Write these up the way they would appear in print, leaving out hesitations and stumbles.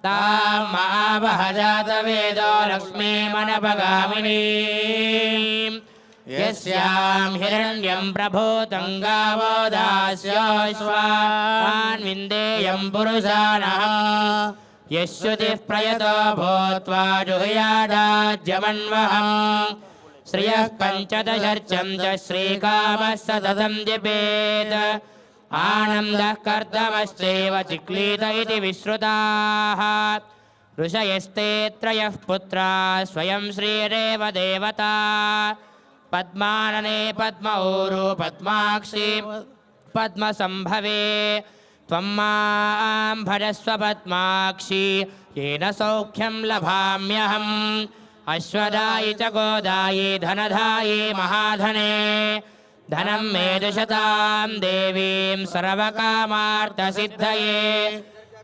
तामावहजातवेदो लक्ष्मीमनपगामिनी यस्यां हिरण्यं प्रभूतं गावो दास्योऽश्वान् विन्देयं पुरुषाणः यश्रुतिः प्रयतो भूत्वा जुहुयादाज्यमन्वहम् श्रियः पञ्चदशर्चं च श्रीकामः सततं जपेत् आनन्दः कर्दमश्चैव चिक्लीत इति विश्रुताः ऋषयस्ते त्रयः पुत्राः स्वयं श्रीरेव देवता पद्मानने पद्मऊरु पद्माक्षी पद्मसम्भवे त्वं मां भजस्व पद्माक्षी येन सौख्यं लभाम्यहम् अश्वदायि च गोदायि धनधायि महाधने धनं मे दुशतां देवीं सर्वकामार्थसिद्धये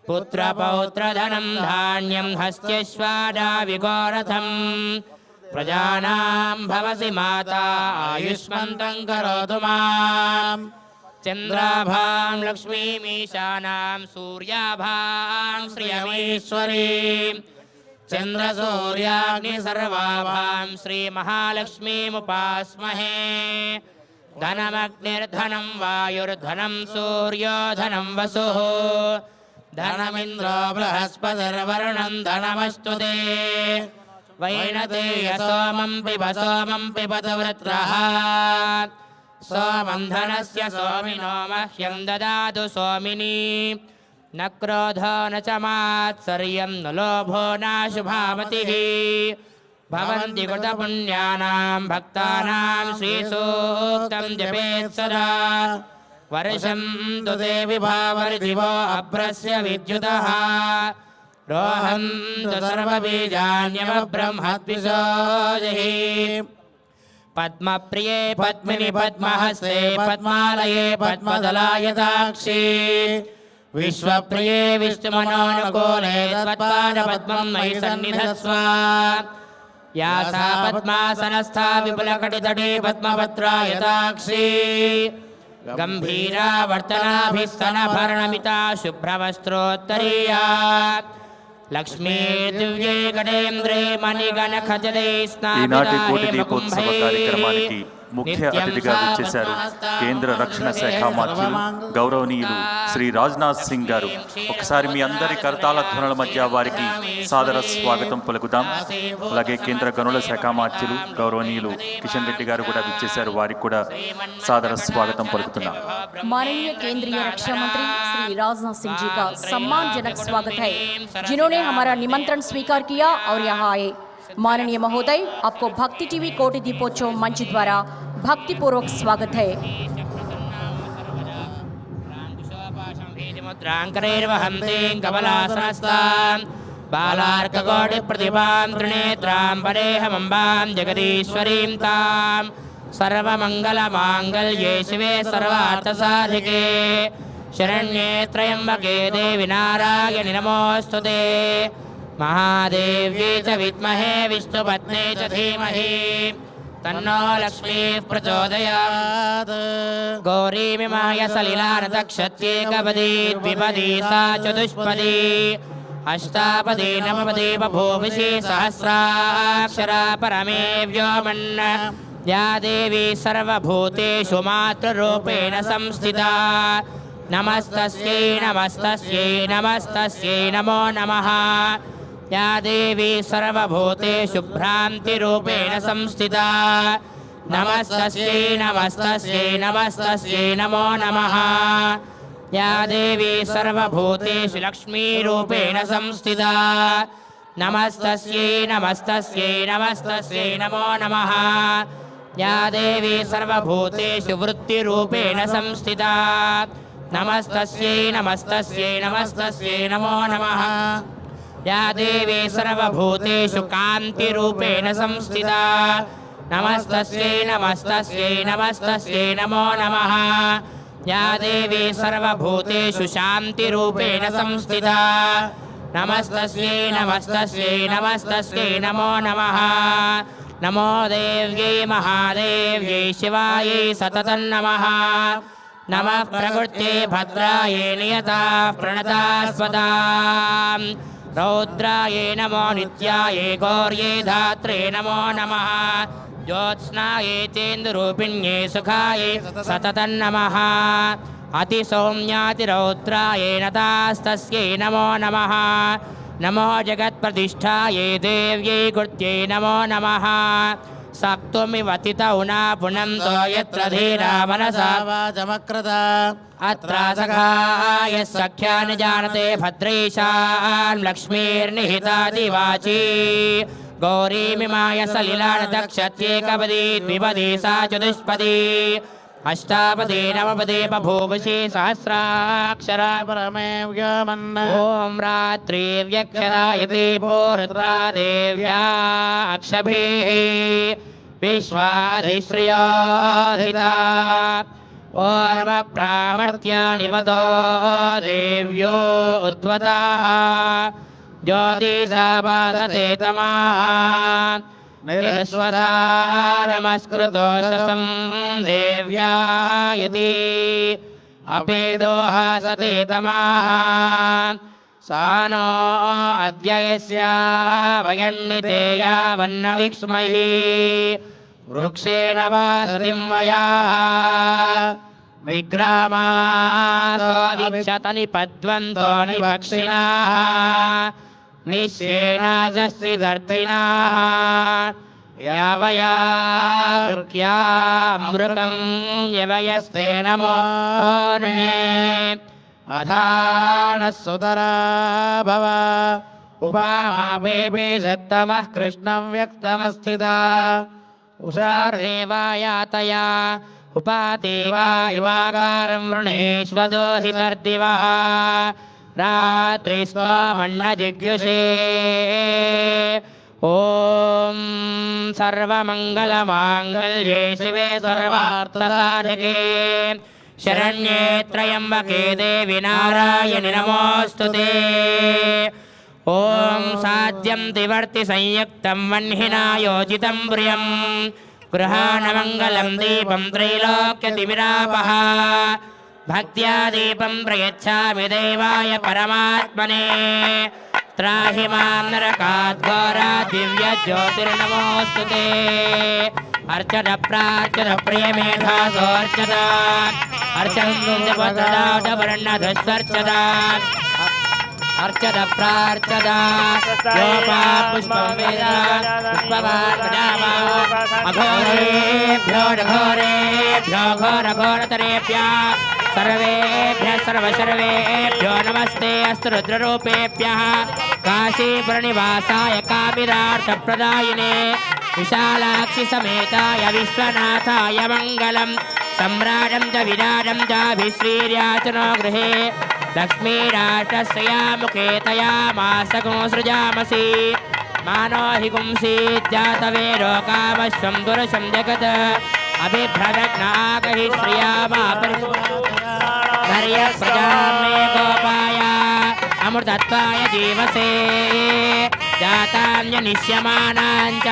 पुत्रपौत्रधनं धान्यं हस्त्यश्वादाविगोरथम् प्रजानां भवसि माता आयुष्मन्तं करोतु माम् चन्द्राभां लक्ष्मीमीशानां सूर्याभां श्रियमीश्वरीं चन्द्रसूर्याग्निसर्वाभां श्रीमहालक्ष्मीमुपास्महे धनमग्निर्धनं वायुर्धनं सूर्यो धनं वसुः धनमिन्द्रो बृहस्पतिर्वरुणं धनमस्तु ते वैनतेय सोमं पिबत वृत्रः सोमं धनस्य सोमिनो मह्यं ददातु सोमिनी न क्रोधो न च मात्सर्यं न लोभो नाशुभामतिः भवन्ति कृतपुण्यानां भक्तानां श्रीसूक्तं जपेत् सदा वर्षं तु देवि भावर्दिवो अभ्रस्य विद्युतः रोहं तु सर्वबीजान्यवब्रह्मद्विषोजहि पद्मप्रिये पद्मिनि पद्महस्ते पद्मालये पद्मदलायताक्षी विश्वप्रिये विष्णुमनोनुकूले त्वत्पादपद्मं मयि सन्निधत्स्व या सा पद्मासनस्था विपुलकटितटे पद्मपत्रायताक्षी गम्भीरा वर्तनाभिस्तनभरणमिता शुभ्रवस्त्रोत्तरीया लक्ष्मी दिव्ये गणेन्द्रे मणिगणखजले కార్యక్రమానికి ముఖ్య అతిథిగా విచ్చేశారు కేంద్ర రక్షణ శాఖ మంత్రులు గౌరవనీయులు శ్రీ రాజ్నాథ్ సింగ్ గారు. ఒకసారి మీ అందరి కరతాళ ధ్వనుల మధ్య వారికి సాదర స్వాగతం పలుకుదాం. అలాగే కేంద్ర గనుల శాఖ మంత్రులు గౌరవనీయులు కిషన్ రెడ్డి గారు కూడా విచ్చేశారు, వారికి కూడా సాదర స్వాగతం పలుకుతున్నాం. माननीय केंद्रीय रक्षा मंत्री श्री राजनाथ सिंह जी का सम्मानजनक स्वागत है, जिन्होंने हमारा निमंत्रण स्वीकार किया और यहाँ आए. माननीय महोदय, आपको भक्ति टीवी कोटि दीपोत्सव मंच द्वारा भक्ति पूर्वक स्वागत है. बालार्ककोटिप्रतिभां त्रिनेत्रां परेहमम्बां जगदीश्वरीं तां सर्वमङ्गलमाङ्गल्ये शिवे सर्वार्थसाधिके शरण्ये त्र्यम्बके देवि नारायणि नमोऽस्तुते. महादेव्यै च विद्महे विष्णुपत्न्यै च धीमहि तन्नो लक्ष्मीः प्रचोदयात्. गौरीमिमाय सलिलानतक्षत्येकपदी द्विपदी सा चतुष्पदी अष्टापदी नवपदी बभूविषि सहस्राक्षरा परमे व्योमन् या देवी सर्वभूतेषु मातृरूपेण संस्थिता. नमस्तस्यै नमस्तस्यै नमस्तस्यै नमो नमः. या देवी सर्वभूतेषु भ्रान्तिरूपेण संस्थिता. नमस्तस्यै नमस्तस्यै नमस्तस्यै नमो नमः. या देवी सर्वभूतेषु लक्ष्मीरूपेण संस्थिता. नमस्तस्यै नमस्तस्यै नमस्तस्यै नमो नमः. या देवी सर्वभूतेषु वृत्तिरूपेण संस्थिता. नमस्तस्यै नमस्तस्यै नमस्तस्यै नमो नमः. या देवी सर्वभूतेषु कान्तिरूपेण संस्थिता. नमस्तस्यै नमस्तस्यै नमस्तस्यै नमो नमः. या देवी सर्वभूतेषु शान्तिरूपेण संस्थिता. नमस्तस्यै नमस्तस्यै नमस्तस्यै नमो नमः. नमो देव्यै महादेव्यै शिवायै सततं नमः. नमः प्रकृते भद्राये नियताः प्रणतास्पदाम् रौद्राये नमो नित्याये गौर्ये धात्रे नमो नमः ज्योत्स्नाये चेन्दुरूपिण्ये सुखाये सततं नमः अतिसौम्यातिरौद्राये नतास्तस्यै नमो नमः नमो जगत्प्रतिष्ठाये देव्यै कृत्यै नमो नमः सक्तुमिवतितौना पुनन्तो यत्र धीरा मनसा वाचमक्रता अत्र सखाय सख्यानि जानते भद्रेशान् लक्ष्मीर्निहितादिवाची गौरीमिमाय सलिलानदक्षत्येकपदी द्विपदी सा चतुष्पदी अष्टापदी नवपदी बभूवशी सहस्राक्षरा परमे व्योमन् ॐ रात्रि व्यक्षरायते भोरत्रा देव्या अक्षभिः विश्वाधिश्रियाधिता ओर्वप्रामर्त्यानि वदो देव्यो उद्वताः ज्योतिषापादते तमाः निरस्वधारमस्कृतो शतं देव्या यदि अपेदोहासते तमाः सा नो अद्य यस्या वयन्नितेया वन्नविक्ष्मयी वृक्षेण वासतिं वया विग्रामादो दीक्षत निपद्वन्तो निभक्षिणाः निश्चेनाजस्त्रिदर्पिणाः यावयामृतं यवयस्ते नमो अधानः सुतरा भव उपामापेपे सत्तमः कृष्णं व्यक्तमस्थिता उषादेवायातया उपादेवा इवाकारं वृणेष्वदोहितर्दिवः रात्रिस्वामन्नजिज्ञुषे ॐ सर्वमङ्गलमाङ्गल्ये शिवे सर्वार्थसाधके शरण्ये त्र्यम्बके देवि नारायणि नमोऽस्तुते ॐ साध्यं तिवर्ति संयुक्तं वह्निना योजितं प्रियं गृहाणमङ्गलं दीपं त्रैलोक्यतिमिरापः भक्त्या दीपं प्रयच्छामि देवाय परमात्मने त्राहि मां नरकात् घोरात् दिव्यज्योतिर्नमोऽस्तुते अर्चन प्रार्चन प्रियमेधासोऽर्चना अर्चनं जपत्रदाववर्णधस्वर्चना अर्चन प्रार्चना योपा पुष्पं वेद पुष्पवान् प्रजामा अघोरेभ्यो घोरेभ्यो घोरघोरतरेभ्यः सर्वेभ्यः सर्वशर्वेभ्यो नमस्ते अस्तु रुद्ररूपेभ्यः काशीपुरनिवासाय कामिरार्थप्रदायिने विशालाक्षि समेताय विश्वनाथाय मङ्गलं सम्राजं च विराजं चाभिश्रीर्याचनो गृहे लक्ष्मीराष्ट्रस्या तया मासको सृजामसि मानो हि पुंसीज्जातवेरो कामश्वं दुरशं जगत् अभिभ्रदग्नागहि श्रिया प्रजां मे गोपाय अमृतत्वाय जीवसे जातां निश्यमानां च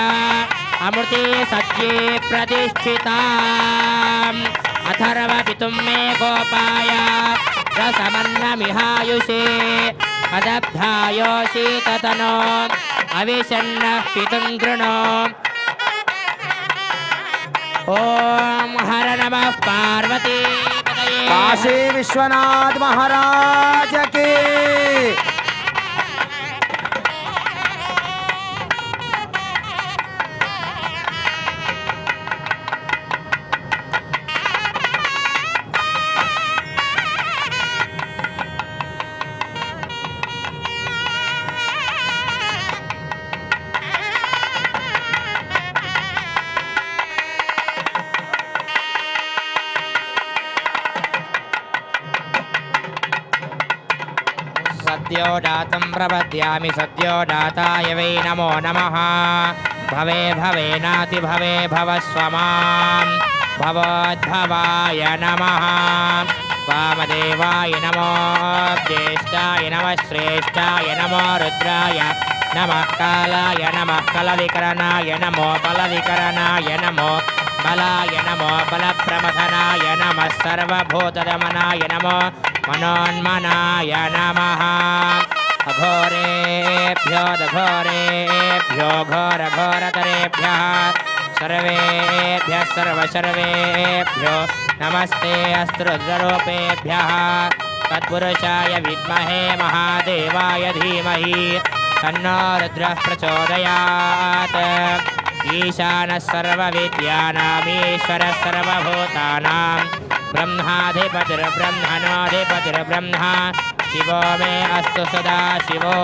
अमृते सत्ये प्रतिष्ठिताम् अथर्वपितुं मे गोपाय रसमन्नमिहायुषे अदब्धायोषीततनो अविषन्नः पितुं कृणो ॐ हर नमः पार्वती काशी विश्वनाथ महाराज की सद्योदातं प्रपद्यामि सद्योदाताय वै नमो नमः भवे भवेनाति भवे भवस्व मां भवोद्भवाय नमः वामदेवाय नमो ज्येष्ठाय नमः श्रेष्ठाय नमो रुद्राय नमः कालाय नमः कलविकरणाय नमो बलविकरणाय नमो बलाय नमो बलप्रमथनाय नमः सर्वभूतदमनाय नमो मनोन्मनाय नमः अघोरेभ्यो दघोरेभ्यो घोरघोरतरेभ्यः सर्वेभ्यः सर्वसर्वेभ्यो नमस्ते अस्त्रुद्ररूपेभ्यः तत्पुरुषाय विद्महे महादेवाय धीमहि तन्नो रुद्रः प्रचोदयात् ईशानः सर्वविद्यानामीश्वरः सर्वभूतानां ब्रह्माधिपतिर्ब्रह्मणोऽधिपतिर्ब्रह्मा शिवो मे अस्तु सदा शिवो